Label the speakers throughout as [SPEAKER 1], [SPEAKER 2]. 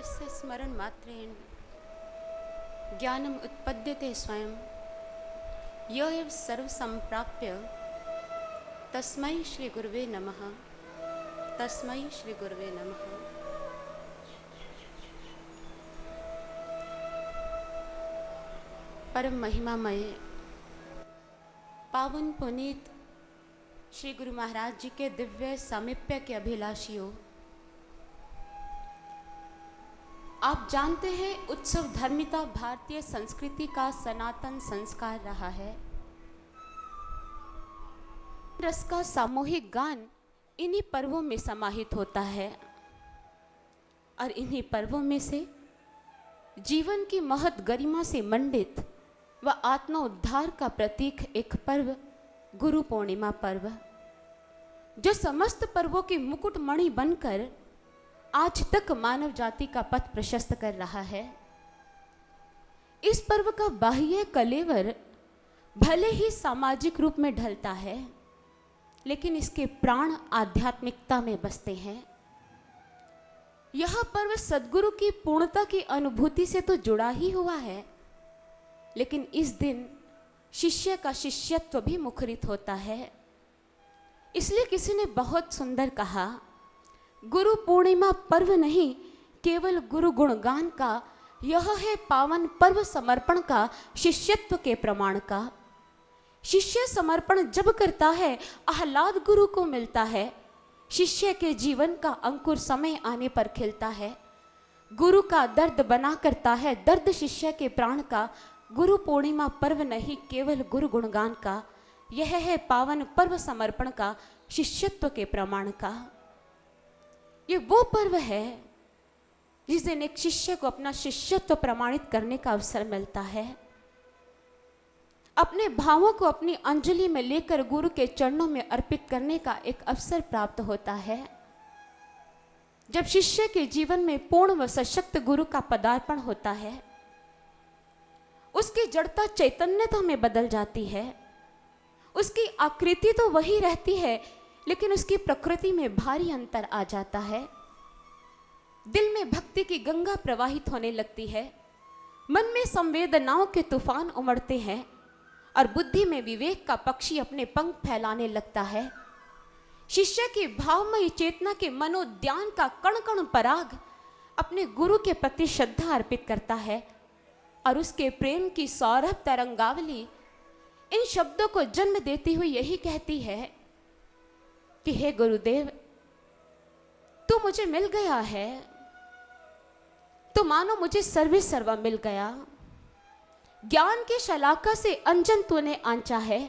[SPEAKER 1] यस्य स्मरण मात्रेण ज्ञानम उत्पद्यते स्वयं यो एव सर्व संप्राप्य तस्मै श्री गुरुवे नमः। तस्मै श्री गुरुवे नमः। परम महिमामय पावन पुनीत श्री गुरु महाराज जी के दिव्य सामीप्य के अभिलाषियों, आप जानते हैं उत्सव धर्मिता भारतीय संस्कृति का सनातन संस्कार रहा है। रस का सामूहिक गान इन्हीं पर्वों में समाहित होता है और इन्हीं पर्वों में से जीवन की महत गरिमा से मंडित व आत्मा उद्धार का प्रतीक एक पर्व गुरु पूर्णिमा पर्व, जो समस्त पर्वों की मुकुटमणि बनकर आज तक मानव जाति का पथ प्रशस्त कर रहा है। इस पर्व का बाह्य कलेवर भले ही सामाजिक रूप में ढलता है, लेकिन इसके प्राण आध्यात्मिकता में बसते हैं। यह पर्व सद्गुरु की पूर्णता की अनुभूति से तो जुड़ा ही हुआ है, लेकिन इस दिन शिष्य का शिष्यत्व भी मुखरित होता है। इसलिए किसी ने बहुत सुंदर कहा, गुरु पूर्णिमा पर्व नहीं केवल गुरु गुणगान का, यह है पावन पर्व समर्पण का, शिष्यत्व के प्रमाण का। शिष्य समर्पण जब करता है आह्लाद गुरु को मिलता है। शिष्य के जीवन का अंकुर समय आने पर खिलता है। गुरु का दर्द बना करता है दर्द शिष्य के प्राण का। गुरु पूर्णिमा पर्व नहीं केवल गुरु गुणगान का, यह है पावन पर्व समर्पण का, शिष्यत्व के प्रमाण का। ये वो पर्व है जिस दिन एक शिष्य को अपना शिष्यत्व प्रमाणित करने का अवसर मिलता है। अपने भावों को अपनी अंजलि में लेकर गुरु के चरणों में अर्पित करने का एक अवसर प्राप्त होता है। जब शिष्य के जीवन में पूर्ण व सशक्त गुरु का पदार्पण होता है, उसकी जड़ता चैतन्यता में बदल जाती है। उसकी आकृति तो वही रहती है, लेकिन उसकी प्रकृति में भारी अंतर आ जाता है। दिल में भक्ति की गंगा प्रवाहित होने लगती है। मन में संवेदनाओं के तूफान उमड़ते हैं और बुद्धि में विवेक का पक्षी अपने पंख फैलाने लगता है। शिष्य की भावमयी चेतना के मनोद्यान का कण कण पराग अपने गुरु के प्रति श्रद्धा अर्पित करता है और उसके प्रेम की सौरभ तरंगावली इन शब्दों को जन्म देती हुई यही कहती है कि हे गुरुदेव, तू मुझे मिल गया है, तो मानो मुझे सर्वे सर्वा मिल गया। ज्ञान की शलाका से अंजन तूने आंचा है,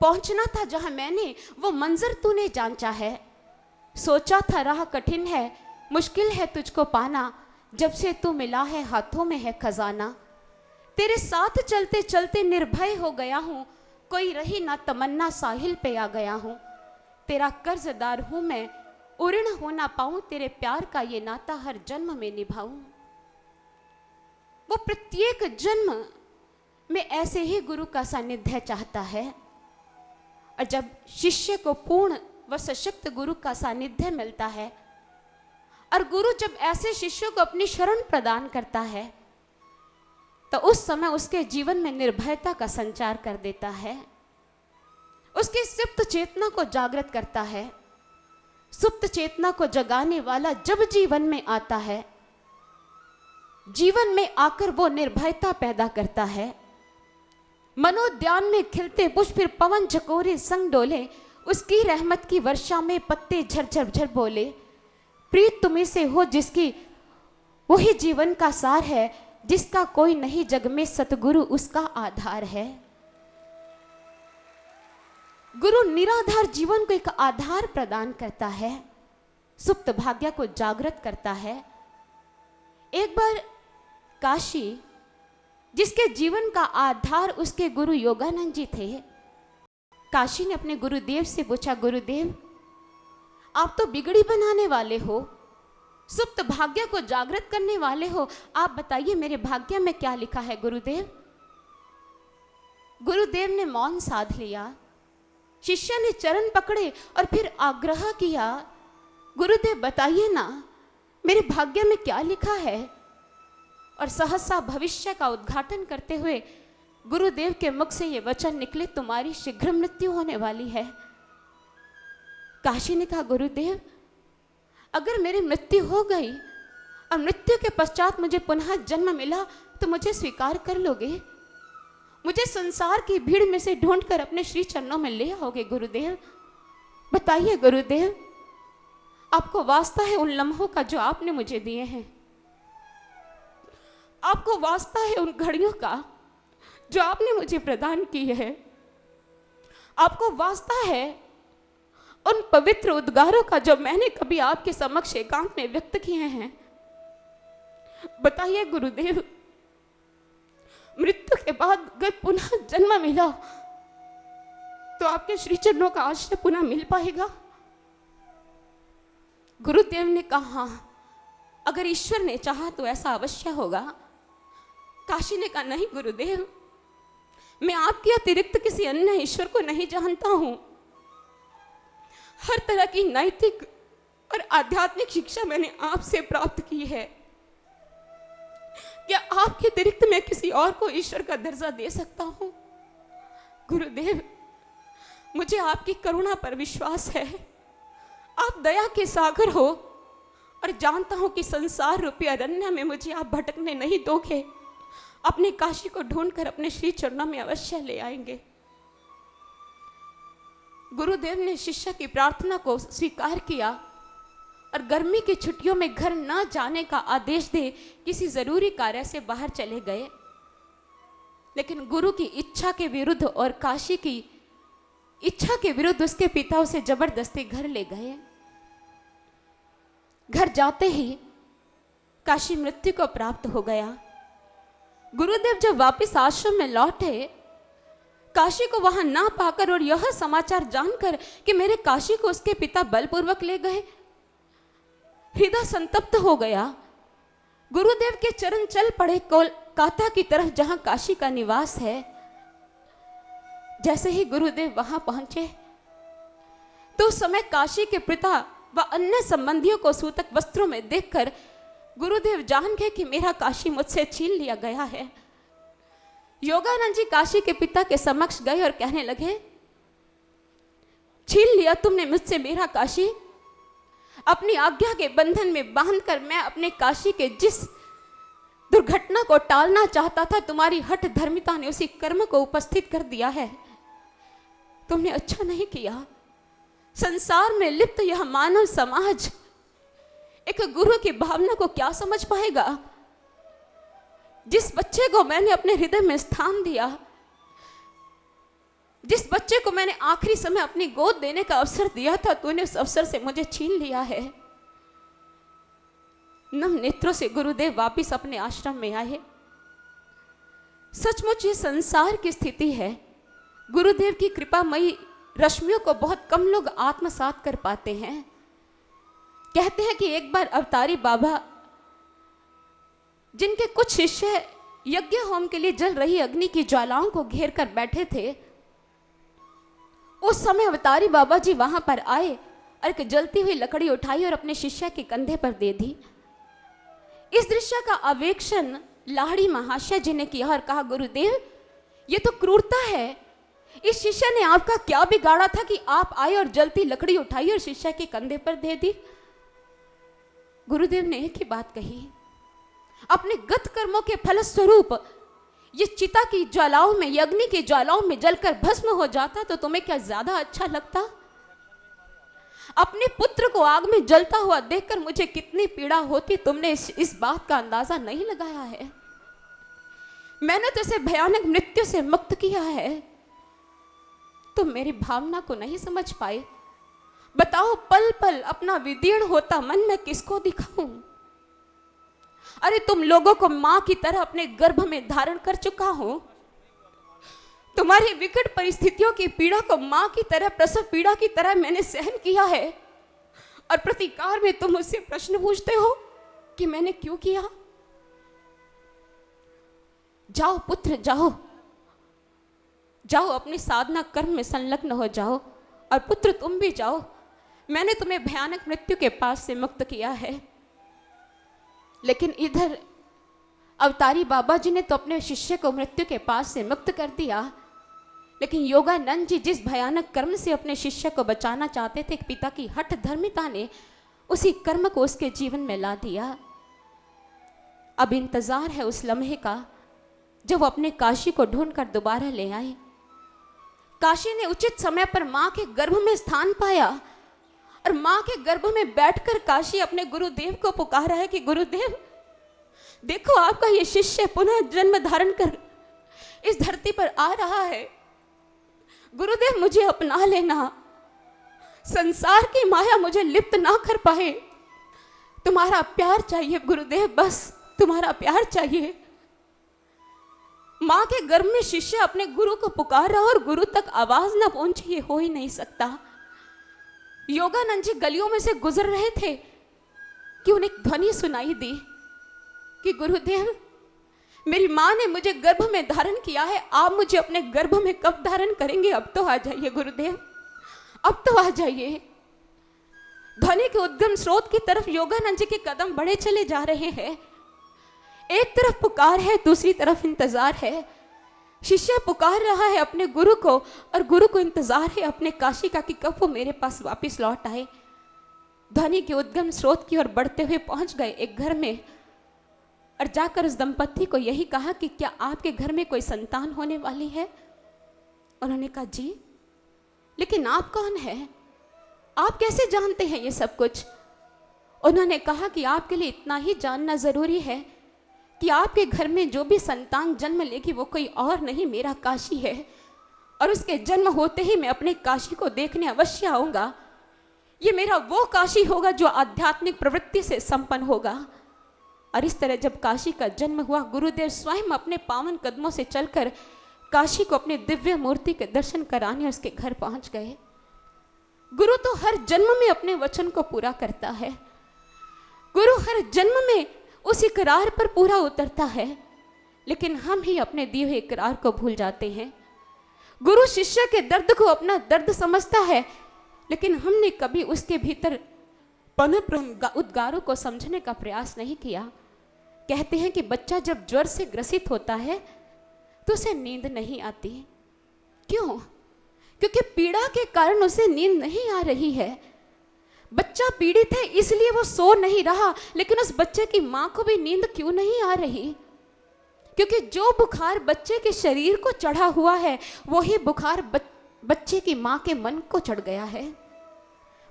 [SPEAKER 1] पहुंचना था जहां मैंने वो मंजर तूने जांचा है। सोचा था राह कठिन है, मुश्किल है तुझको पाना, जब से तू मिला है हाथों में है खजाना। तेरे साथ चलते चलते निर्भय हो गया हूं, कोई रही ना तमन्ना साहिल पे आ गया हूं। तेरा कर्जदार हूं मैं, ऋण हो ना पाऊं, तेरे प्यार का ये नाता हर जन्म में निभाऊं। वो प्रत्येक जन्म में ऐसे ही गुरु का सानिध्य चाहता है। और जब शिष्य को पूर्ण व सशक्त गुरु का सानिध्य मिलता है और गुरु जब ऐसे शिष्यों को अपनी शरण प्रदान करता है, तो उस समय उसके जीवन में निर्भयता का संचार कर देता है। उसकी सुप्त चेतना को जागृत करता है। सुप्त चेतना को जगाने वाला जब जीवन में आता है, जीवन में आकर वो निर्भयता पैदा करता है। मनोद्यान में खिलते पुष्प फिर पवन झकोरे संग डोले, उसकी रहमत की वर्षा में पत्ते झरझर झर बोले। प्रीत तुम्हें से हो जिसकी, वही जीवन का सार है, जिसका कोई नहीं जग में, सतगुरु उसका आधार है। गुरु निराधार जीवन को एक आधार प्रदान करता है, सुप्त भाग्य को जागृत करता है। एक बार काशी, जिसके जीवन का आधार उसके गुरु योगानंद जी थे, काशी ने अपने गुरुदेव से पूछा, गुरुदेव आप तो बिगड़ी बनाने वाले हो, सुप्त भाग्य को जागृत करने वाले हो, आप बताइए मेरे भाग्य में क्या लिखा है गुरुदेव। गुरुदेव ने मौन साध लिया। शिष्य ने चरण पकड़े और फिर आग्रह किया, गुरुदेव बताइए ना, मेरे भाग्य में क्या लिखा है। और सहसा भविष्य का उद्घाटन करते हुए गुरुदेव के मुख से ये वचन निकले, तुम्हारी शीघ्र मृत्यु होने वाली है। काशी ने कहा, गुरुदेव अगर मेरी मृत्यु हो गई और मृत्यु के पश्चात मुझे पुनः जन्म मिला तो मुझे स्वीकार कर लोगे? मुझे संसार की भीड़ में से ढूंढकर अपने श्री चरणों में ले आओगे गुरुदेव? बताइए गुरुदेव, आपको वास्ता है उन लम्हों का जो आपने मुझे दिए हैं? आपको वास्ता है उन घड़ियों का जो आपने मुझे प्रदान की है? आपको वास्ता है उन पवित्र उद्गारों का जो मैंने कभी आपके समक्ष एकांत में व्यक्त किए हैं? बताइए गुरुदेव, मृत्यु के बाद अगर पुनः जन्म मिला तो आपके श्री चरणों का आश्रय पुनः मिल पाएगा? गुरुदेव ने कहा, अगर ईश्वर ने चाहा तो ऐसा अवश्य होगा। काशी ने कहा, नहीं गुरुदेव, मैं आपके अतिरिक्त किसी अन्य ईश्वर को नहीं जानता हूं। हर तरह की नैतिक और आध्यात्मिक शिक्षा मैंने आपसे प्राप्त की है। क्या आपके अतिरिक्त मैं किसी और को ईश्वर का दर्जा दे सकता हूं? गुरुदेव, मुझे आपकी करुणा पर विश्वास है। आप दया के सागर हो और जानता हूं कि संसार रूपी अरण्य में मुझे आप भटकने नहीं दोगे। अपने काशी को ढूंढकर अपने श्री चरणों में अवश्य ले आएंगे। गुरुदेव ने शिष्य की प्रार्थना को स्वीकार किया और गर्मी की छुट्टियों में घर न जाने का आदेश दे किसी जरूरी कार्य से बाहर चले गए। लेकिन गुरु की इच्छा के विरुद्ध और काशी की इच्छा के विरुद्ध उसके पिता उसे जबरदस्ती घर ले गए। घर जाते ही काशी मृत्यु को प्राप्त हो गया। गुरुदेव जब वापस आश्रम में लौटे, काशी को वहां ना पाकर और यह समाचार जानकर कि मेरे काशी को उसके पिता बलपूर्वक ले गए, हृदय संतप्त हो गया। गुरुदेव के चरण चल पड़े कोलकाता की तरफ जहां काशी का निवास है। जैसे ही गुरुदेव वहां पहुंचे तो उस समय काशी के पिता व अन्य संबंधियों को सूतक वस्त्रों में देखकर गुरुदेव जान गए कि मेरा काशी मुझसे छीन लिया गया है। योगानंद जी काशी के पिता के समक्ष गए और कहने लगे, छीन लिया तुमने मुझसे मेरा काशी? अपनी आज्ञा के बंधन में बांधकर मैं अपने काशी के जिस दुर्घटना को टालना चाहता था, तुम्हारी हठ धर्मिता ने उसी कर्म को उपस्थित कर दिया है। तुमने अच्छा नहीं किया। संसार में लिप्त यह मानव समाज एक गुरु की भावना को क्या समझ पाएगा? जिस बच्चे को मैंने अपने हृदय में स्थान दिया, जिस बच्चे को मैंने आखिरी समय अपनी गोद देने का अवसर दिया था, तूने उस अवसर से मुझे छीन लिया है। नम नेत्रों से गुरुदेव वापिस अपने आश्रम में आए। सचमुच ये संसार की स्थिति है। गुरुदेव की कृपामयी रश्मियों को बहुत कम लोग आत्मसात कर पाते हैं। कहते हैं कि एक बार अवतारी बाबा, जिनके कुछ शिष्य यज्ञ होम के लिए जल रही अग्नि की ज्वालाओं को घेर कर बैठे थे, उस समय अवतारी बाबा जी वहां पर आए और एक जलती हुई लकड़ी उठाई और अपने शिष्य के कंधे पर दे दी। इस दृश्य का अवेक्षण लाहड़ी महाशय जी ने किया और कहा, गुरुदेव ये तो क्रूरता है। इस शिष्य ने आपका क्या बिगाड़ा था कि आप आए और जलती लकड़ी उठाई और शिष्य के कंधे पर दे दी? गुरुदेव ने एक ही बात कही, अपने गत कर्मों के फलस्वरूप ये चिता की ज्वालाओं में, अग्नि की ज्वालाओं में जलकर भस्म हो जाता तो तुम्हें क्या ज्यादा अच्छा लगता? अपने पुत्र को आग में जलता हुआ देखकर मुझे कितनी पीड़ा होती, तुमने इस बात का अंदाजा नहीं लगाया है। मैंने तो इसे भयानक मृत्यु से मुक्त किया है, तुम मेरी भावना को नहीं समझ पाए। बताओ, पल पल अपना विदीर्ण होता मन मैं किसको दिखाऊं? अरे तुम लोगों को मां की तरह अपने गर्भ में धारण कर चुका हूं। तुम्हारी विकट परिस्थितियों की पीड़ा को मां की तरह, प्रसव पीड़ा की तरह मैंने सहन किया है, और प्रतिकार में तुम मुझसे प्रश्न पूछते हो कि मैंने क्यों किया? जाओ पुत्र, जाओ जाओ, अपनी साधना कर्म में संलग्न हो जाओ। और पुत्र तुम भी जाओ, मैंने तुम्हें भयानक मृत्यु के पास से मुक्त किया है। लेकिन इधर अवतारी बाबा जी ने तो अपने शिष्य को मृत्यु के पास से मुक्त कर दिया, लेकिन योगानंद जी जिस भयानक कर्म से अपने शिष्य को बचाना चाहते थे, पिता की हठ धर्मिता ने उसी कर्म को उसके जीवन में ला दिया। अब इंतजार है उस लम्हे का जब वो अपने काशी को ढूंढकर दोबारा ले आए। काशी ने उचित समय पर मां के गर्भ में स्थान पाया और मां के गर्भ में बैठकर काशी अपने गुरुदेव को पुकारा है कि गुरुदेव देखो, आपका ये शिष्य पुनः जन्म धारण कर इस धरती पर आ रहा है। गुरुदेव मुझे अपना लेना, संसार की माया मुझे लिप्त ना कर पाए। तुम्हारा प्यार चाहिए गुरुदेव, बस तुम्हारा प्यार चाहिए। मां के गर्भ में शिष्य अपने गुरु को पुकार रहा और गुरु तक आवाज ना पहुंची, ये हो ही नहीं सकता। योगानंद जी गलियों में से गुजर रहे थे कि उन्हें एक ध्वनि सुनाई दी कि गुरुदेव, मेरी मां ने मुझे गर्भ में धारण किया है, आप मुझे अपने गर्भ में कब धारण करेंगे? अब तो आ जाइए गुरुदेव, अब तो आ जाइए। ध्वनि के उद्गम स्रोत की तरफ योगानंद जी के कदम बढ़े चले जा रहे हैं। एक तरफ पुकार है, दूसरी तरफ इंतजार है। शिष्य पुकार रहा है अपने गुरु को और गुरु को इंतजार है अपने काशी का कि कब वो मेरे पास वापस लौट आए। ध्वनि के उद्गम स्रोत की ओर बढ़ते हुए पहुंच गए एक घर में और जाकर उस दंपत्ति को यही कहा कि क्या आपके घर में कोई संतान होने वाली है? उन्होंने कहा जी, लेकिन आप कौन हैं? आप कैसे जानते हैं ये सब कुछ? उन्होंने कहा कि आपके लिए इतना ही जानना जरूरी है कि आपके घर में जो भी संतान जन्म लेगी वो कोई और नहीं, मेरा काशी है, और उसके जन्म होते ही मैं अपने काशी को देखने अवश्य आऊंगा। ये मेरा वो काशी होगा जो आध्यात्मिक प्रवृत्ति से संपन्न होगा। और इस तरह जब काशी का जन्म हुआ, गुरुदेव स्वयं अपने पावन कदमों से चलकर काशी को अपने दिव्य मूर्ति के दर्शन कराने उसके घर पहुंच गए। गुरु तो हर जन्म में अपने वचन को पूरा करता है। गुरु हर जन्म में उस इकरार पर पूरा उतरता है, लेकिन हम ही अपने दिए हुए इकरार को भूल जाते हैं। गुरु शिष्य के दर्द को अपना दर्द समझता है, लेकिन हमने कभी उसके भीतर पनप उद्गारों को समझने का प्रयास नहीं किया। कहते हैं कि बच्चा जब ज्वर से ग्रसित होता है तो उसे नींद नहीं आती। क्यों? क्योंकि पीड़ा के कारण उसे नींद नहीं आ रही है। बच्चा पीड़ित है इसलिए वो सो नहीं रहा, लेकिन उस बच्चे की मां को भी नींद क्यों नहीं आ रही? क्योंकि जो बुखार बच्चे के शरीर को चढ़ा हुआ है वही बुखार बच्चे की मां के मन को चढ़ गया है।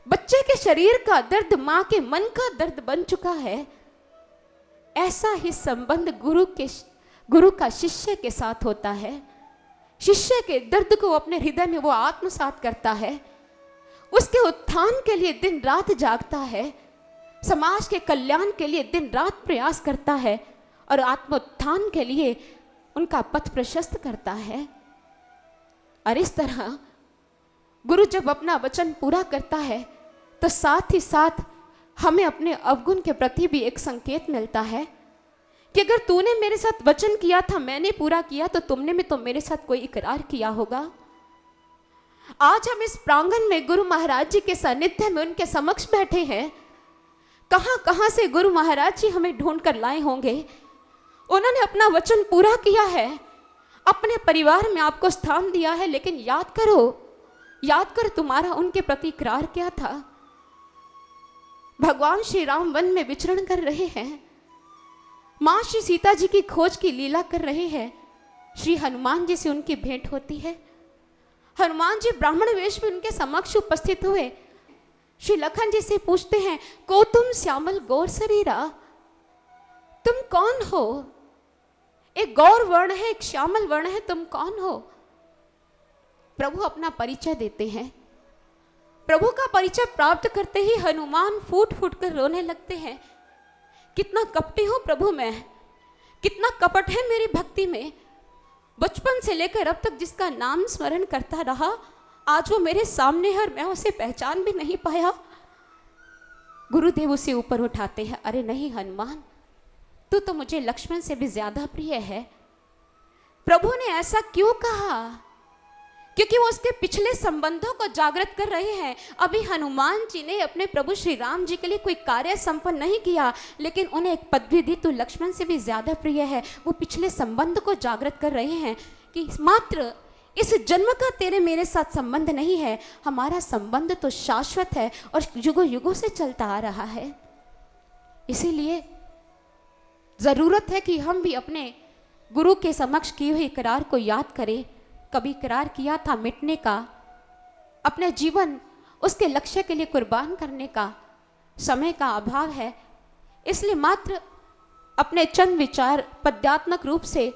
[SPEAKER 1] बच्चे के शरीर का दर्द मां के मन का दर्द बन चुका है। ऐसा ही संबंध गुरु का शिष्य के साथ होता है। शिष्य के दर्द को अपने हृदय में वो आत्मसात करता है, उसके उत्थान के लिए दिन रात जागता है, समाज के कल्याण के लिए दिन रात प्रयास करता है और आत्मोत्थान के लिए उनका पथ प्रशस्त करता है। और इस तरह गुरु जब अपना वचन पूरा करता है तो साथ ही साथ हमें अपने अवगुण के प्रति भी एक संकेत मिलता है कि अगर तूने मेरे साथ वचन किया था, मैंने पूरा किया, तो तुमने भी तो मेरे साथ कोई इकरार किया होगा। आज हम इस प्रांगण में गुरु महाराज जी के सानिध्य में उनके समक्ष बैठे हैं। कहां कहां से गुरु महाराज जी हमें ढूंढ कर लाए होंगे। उन्होंने अपना वचन पूरा किया है, अपने परिवार में आपको स्थान दिया है, लेकिन याद करो तुम्हारा उनके प्रति इकरार क्या था। भगवान श्री राम वन में विचरण कर रहे हैं, मां श्री सीता जी की खोज की लीला कर रहे हैं। श्री हनुमान जी से उनकी भेंट होती है। हनुमान जी ब्राह्मण वेश में उनके समक्ष उपस्थित हुए। श्री लखन जी से पूछते हैं, को तुम श्यामल गौर शरीरा, तुम कौन हो? एक गौर वर्ण है, एक श्यामल वर्ण है, तुम कौन हो? प्रभु अपना परिचय देते हैं। प्रभु का परिचय प्राप्त करते ही हनुमान फूट फूट कर रोने लगते हैं। कितना कपटी हूं प्रभु मैं, कितना कपट है मेरी भक्ति में। बचपन से लेकर अब तक जिसका नाम स्मरण करता रहा, आज वो मेरे सामने है और मैं उसे पहचान भी नहीं पाया। गुरुदेव उसे ऊपर उठाते हैं, अरे नहीं हनुमान, तू तो मुझे लक्ष्मण से भी ज्यादा प्रिय है। प्रभु ने ऐसा क्यों कहा? क्योंकि वो उसके पिछले संबंधों को जागृत कर रहे हैं। अभी हनुमान जी ने अपने प्रभु श्री राम जी के लिए कोई कार्य संपन्न नहीं किया, लेकिन उन्हें एक पदवी दी, तो लक्ष्मण से भी ज्यादा प्रिय है। वो पिछले संबंध को जागृत कर रहे हैं कि मात्र इस जन्म का तेरे मेरे साथ संबंध नहीं है, हमारा संबंध तो शाश्वत है और युगों युगों से चलता आ रहा है। इसीलिए जरूरत है कि हम भी अपने गुरु के समक्ष की हुई इकरार को याद करें। कभी इकरार किया था मिटने का, अपने जीवन उसके लक्ष्य के लिए कुर्बान करने का, समय का अभाव है, इसलिए मात्र अपने चंद विचार पद्यात्मक रूप से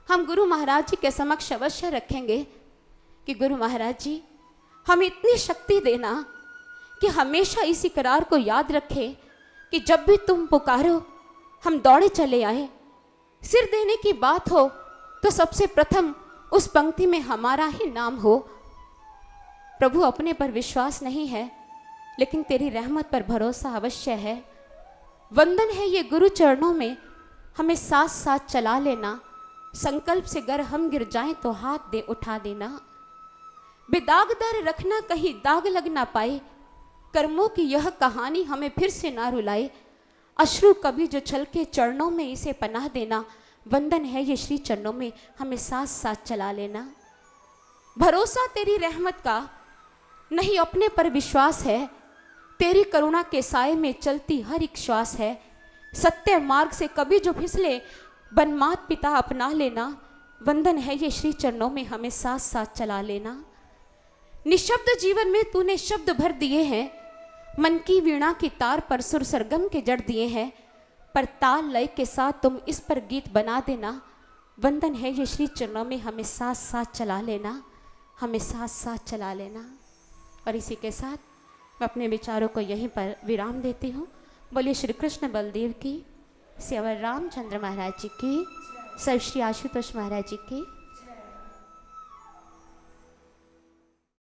[SPEAKER 1] हम गुरु महाराज जी के समक्ष अवश्य रखेंगे कि गुरु महाराज जी हमें इतनी शक्ति देना कि हमेशा इस इकरार को याद रखें कि जब भी तुम पुकारो हम दौड़े चले आए। सिर देने की बात हो तो सबसे प्रथम उस पंक्ति में हमारा ही नाम हो। प्रभु अपने पर विश्वास नहीं है, लेकिन तेरी रहमत पर भरोसा अवश्य है। वंदन है ये गुरु चरणों में, हमें साथ साथ चला लेना। संकल्प से गर हम गिर जाएं तो हाथ दे उठा देना। बेदागदार रखना कहीं दाग लग ना पाए, कर्मों की यह कहानी हमें फिर से ना रुलाए। अश्रु कभी जो छलके चरणों में इसे पनाह देना। वंदन है ये श्री चरणों में, हमें साथ साथ चला लेना। भरोसा तेरी रहमत का नहीं, अपने पर विश्वास है। तेरी करुणा के साए में चलती हर एक श्वास है। सत्य मार्ग से कभी जो फिसले बन मात पिता अपना लेना। वंदन है ये श्री चरणों में, हमें साथ साथ चला लेना। निशब्द जीवन में तूने शब्द भर दिए हैं, मन की वीणा की तार पर सुर सरगम के जड़ दिए हैं, पर ताल लय के साथ तुम इस पर गीत बना देना। वंदन है ये श्री चरणों में, हमें साथ साथ चला लेना, हमें साथ साथ चला लेना। और इसी के साथ मैं अपने विचारों को यहीं पर विराम देती हूँ। बोलिए श्री कृष्ण बलदेव की, श्री अवर रामचंद्र महाराज जी की, सर्व श्री आशुतोष महाराज जी की।